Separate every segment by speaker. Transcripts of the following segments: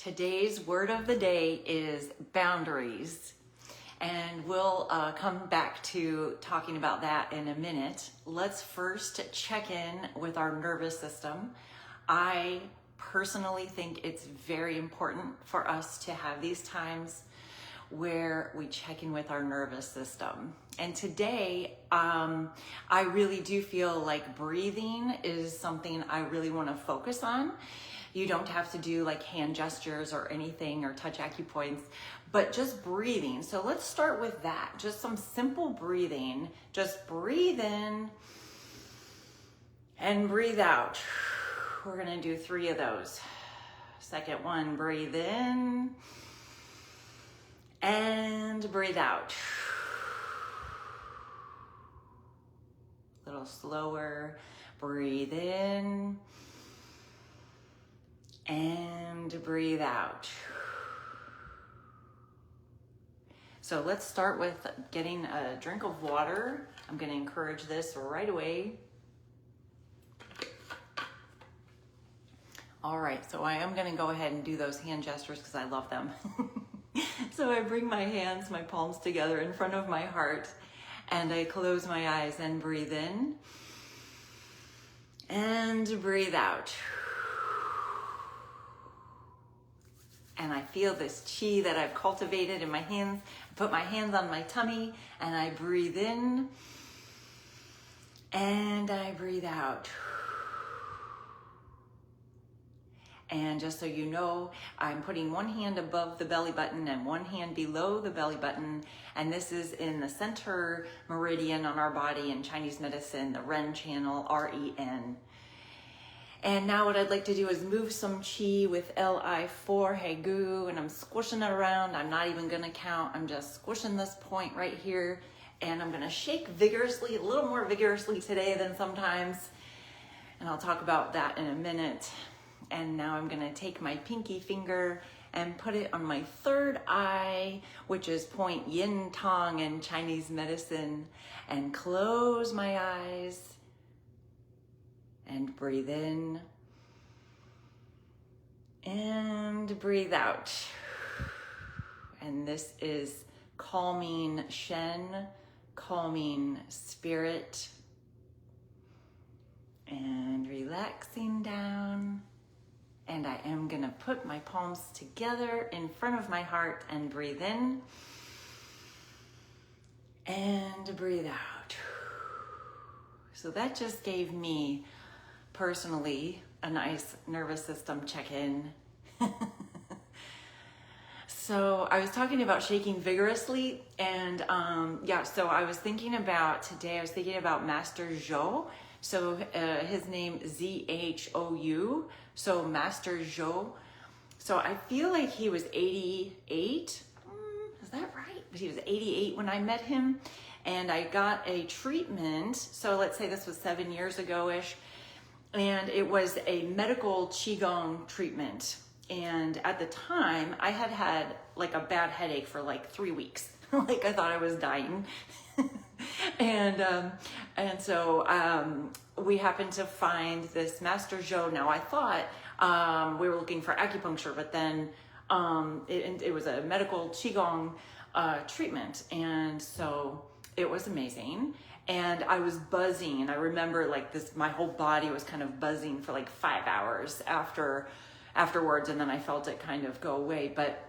Speaker 1: Today's word of the day is boundaries, and we'll come back to talking about that in a minute. Let's first check in with our nervous system. I personally think it's very important for us to have these times where we check in with our nervous system. And today, I really do feel like breathing is something I really want to focus on. You don't have to do like hand gestures or anything or touch acupoints, but just breathing. So let's start with that. Just some simple breathing. Just breathe in and breathe out. We're gonna do 3 of those. Second one, breathe in and breathe out. A little slower. Breathe in and breathe out. So let's start with getting a drink of water. I'm going to encourage this right away. All right, so I am going to go ahead and do those hand gestures because I love them. So I bring my hands, my palms together in front of my heart, and I close my eyes and breathe in and breathe out. And I feel this chi that I've cultivated in my hands. I put my hands on my tummy and I breathe in and I breathe out. And just so you know, I'm putting one hand above the belly button and one hand below the belly button. And this is in the center meridian on our body in Chinese medicine, the Ren channel, R-E-N. And now what I'd like to do is move some chi with Li4 Hegu, and I'm squishing it around. I'm not even gonna count. I'm just squishing this point right here, and I'm gonna shake vigorously, a little more vigorously today than sometimes. And I'll talk about that in a minute. And now I'm gonna take my pinky finger and put it on my third eye, which is point yin tong in Chinese medicine, and close my eyes. And breathe in and breathe out. And this is calming Shen, calming spirit, and relaxing down. And I am gonna put my palms together in front of my heart and breathe in and breathe out. So that just gave me personally a nice nervous system check-in. So I was talking about shaking vigorously, and so I was thinking about Master Zhou. So his name Z-H-O-U, so Master Zhou. So I feel like he was 88, is that right? He was 88 when I met him, and I got a treatment, so let's say this was 7 years ago-ish, and it was a medical Qigong treatment. And at the time, I had like a bad headache for like 3 weeks. Like I thought I was dying. And so we happened to find this Master Zhou. Now I thought we were looking for acupuncture, but then it was a medical Qigong treatment. And so it was amazing. And I was buzzing. I remember like this, my whole body was kind of buzzing for like 5 hours afterwards, and then I felt it kind of go away. But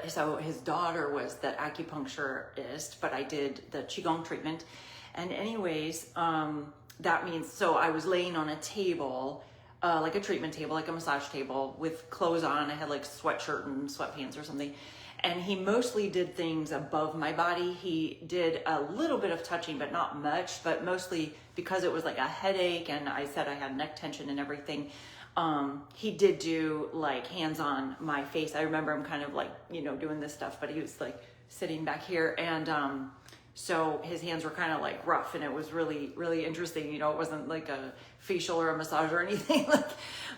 Speaker 1: so his daughter was the acupuncturist, but I did the Qigong treatment. And anyways, that means, so I was laying on a table, like a treatment table, like a massage table with clothes on. I had like sweatshirt and sweatpants or something. And he mostly did things above my body. He did a little bit of touching, but not much, but mostly because it was like a headache and I said I had neck tension and everything. He did do like hands on my face. I remember him kind of like, doing this stuff, but he was like sitting back here. And, so his hands were kind of like rough, and it was really, really interesting. It wasn't like a facial or a massage or anything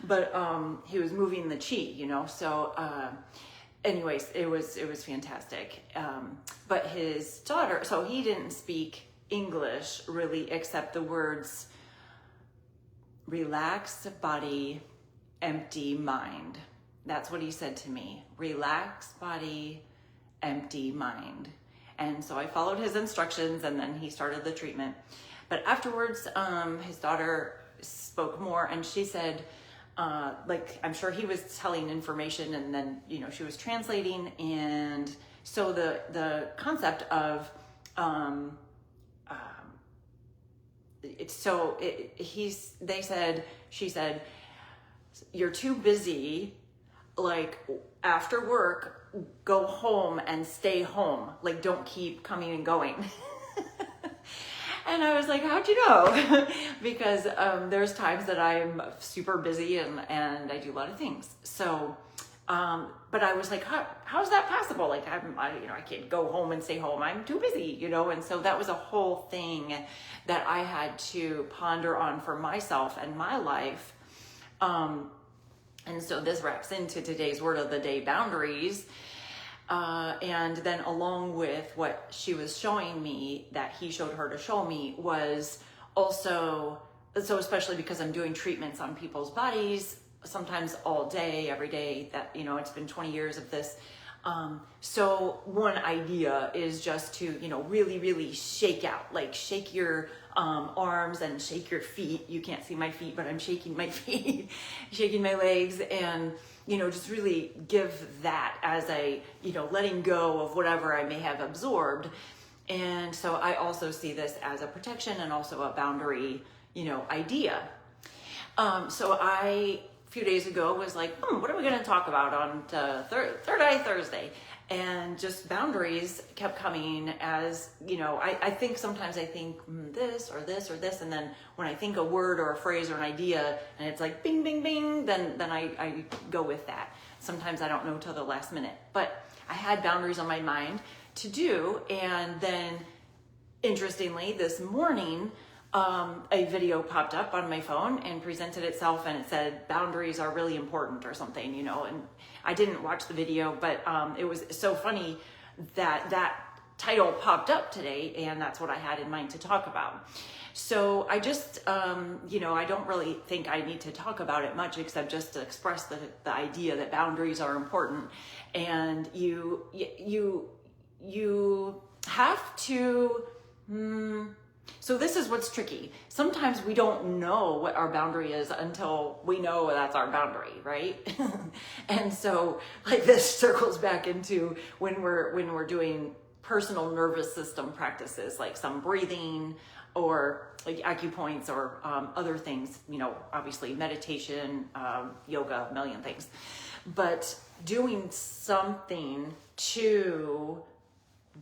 Speaker 1: but, he was moving the chi, so, anyways, it was fantastic. But his daughter, so he didn't speak English really except the words relax body, empty mind. That's what he said to me. Relax body, empty mind. And so I followed his instructions, and then he started the treatment. But afterwards, his daughter spoke more, and she said, like, I'm sure he was telling information, and then, you know, she was translating. And so the concept of, she said, you're too busy, like, after work, go home and stay home. Like, don't keep coming and going. And I was like, how'd you know? Because there's times that I'm super busy and I do a lot of things. So, but I was like, how's that possible? Like, I can't go home and stay home. I'm too busy, you know? And so that was a whole thing that I had to ponder on for myself and my life. And so this wraps into today's word of the day, boundaries. And then along with what she was showing me, that he showed her to show me, was also, so especially because I'm doing treatments on people's bodies, sometimes all day, every day, that, you know, it's been 20 years of this. So one idea is just to, you know, really, really shake out, like shake your arms and shake your feet. You can't see my feet, but I'm shaking my feet, shaking my legs, and, you know, just really give that as a, you know, letting go of whatever I may have absorbed. And so I also see this as a protection and also a boundary, you know, idea. So a few days ago was like, what are we going to talk about on Third Eye Thursday? And just boundaries kept coming as, you know, I think sometimes I think this or this or this. And then when I think a word or a phrase or an idea and it's like bing, bing, bing, then I go with that. Sometimes I don't know till the last minute. But I had boundaries on my mind to do. And then interestingly, this morning, a video popped up on my phone and presented itself, and it said boundaries are really important or something, you know. And I didn't watch the video, but it was so funny that that title popped up today, and that's what I had in mind to talk about. So I just, you know, I don't really think I need to talk about it much, except just to express the idea that boundaries are important, and you have to. So this is what's tricky. Sometimes we don't know what our boundary is until we know that's our boundary, right? And so, like, this circles back into when we're doing personal nervous system practices, like some breathing or like acupoints or other things, you know, obviously meditation, yoga, a million things. But doing something to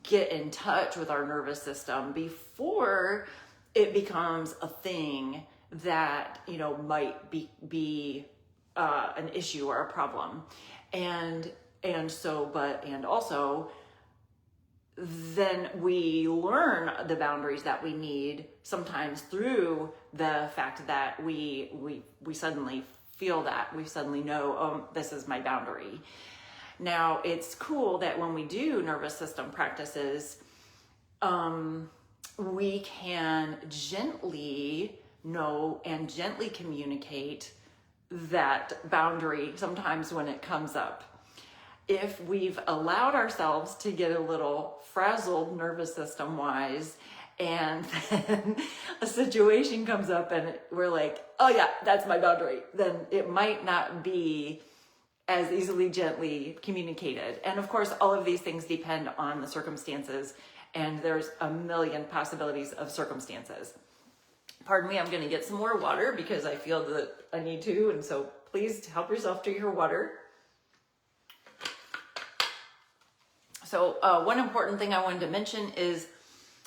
Speaker 1: get in touch with our nervous system before it becomes a thing that, you know, might be an issue or a problem. And also then we learn the boundaries that we need sometimes through the fact that we suddenly feel that we suddenly know, oh, this is my boundary. Now, it's cool that when we do nervous system practices, we can gently know and gently communicate that boundary sometimes when it comes up. If we've allowed ourselves to get a little frazzled nervous system wise, and then a situation comes up and we're like, oh yeah, that's my boundary, then it might not be as easily gently communicated. And of course, all of these things depend on the circumstances, and there's a million possibilities of circumstances. Pardon me, I'm going to get some more water because I feel that I need to, and so please help yourself to your water. So one important thing I wanted to mention is,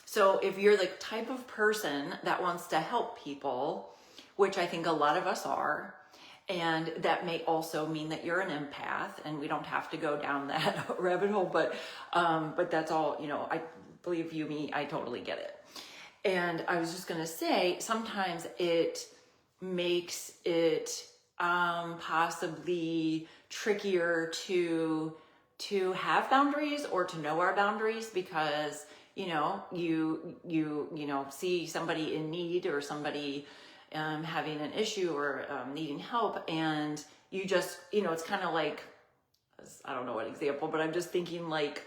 Speaker 1: so if you're the type of person that wants to help people, which I think a lot of us are, and that may also mean that you're an empath, and we don't have to go down that rabbit hole, but that's all, you know, I believe you me, I totally get it. And I was just going to say, sometimes it makes it possibly trickier to have boundaries or to know our boundaries, because, you know, you see somebody in need or somebody having an issue or needing help, and you just, it's kind of like, I don't know what example, but I'm just thinking like,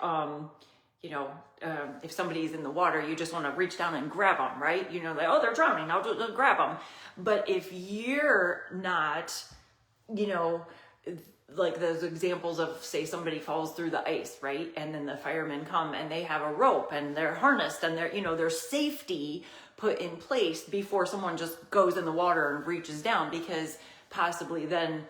Speaker 1: if somebody's in the water, you just want to reach down and grab them, right? Like, oh, they're drowning, I'll just grab them. But if you're not, like those examples of, say, somebody falls through the ice, right? And then the firemen come and they have a rope and they're harnessed and there's safety put in place before someone just goes in the water and reaches down, because possibly then,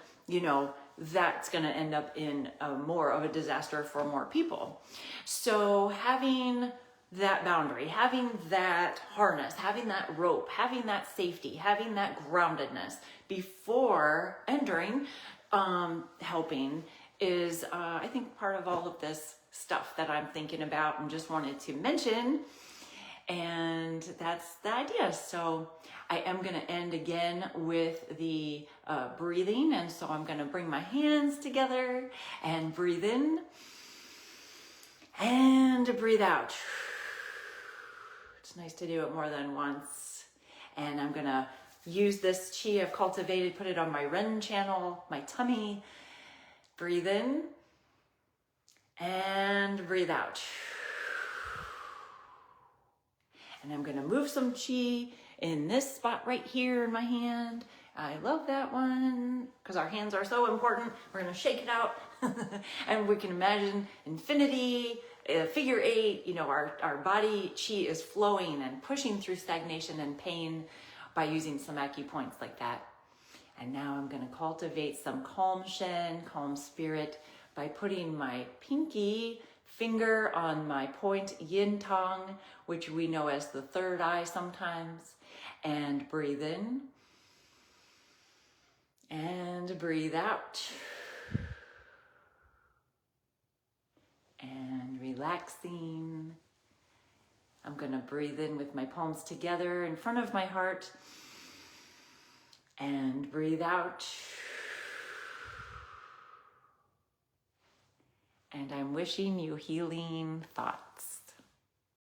Speaker 1: that's going to end up in more of a disaster for more people. So having that boundary, having that harness, having that rope, having that safety, having that groundedness before and during helping is, I think, part of all of this stuff that I'm thinking about and just wanted to mention. And that's the idea. So I am going to end again with the breathing. And so I'm going to bring my hands together and breathe in and breathe out. It's nice to do it more than once. And I'm going to use this chi I've cultivated, put it on my Ren channel, my tummy. Breathe in and breathe out. And I'm going to move some chi in this spot right here in my hand. I love that one because our hands are so important. We're going to shake it out and we can imagine infinity, figure 8, our body chi is flowing and pushing through stagnation and pain by using some acupoints like that. And now I'm going to cultivate some calm Shen, calm spirit, by putting my pinky finger on my point yin tong, which we know as the third eye sometimes, and breathe in and breathe out. And relaxing. I'm going to breathe in with my palms together in front of my heart and breathe out. And I'm wishing you healing thoughts.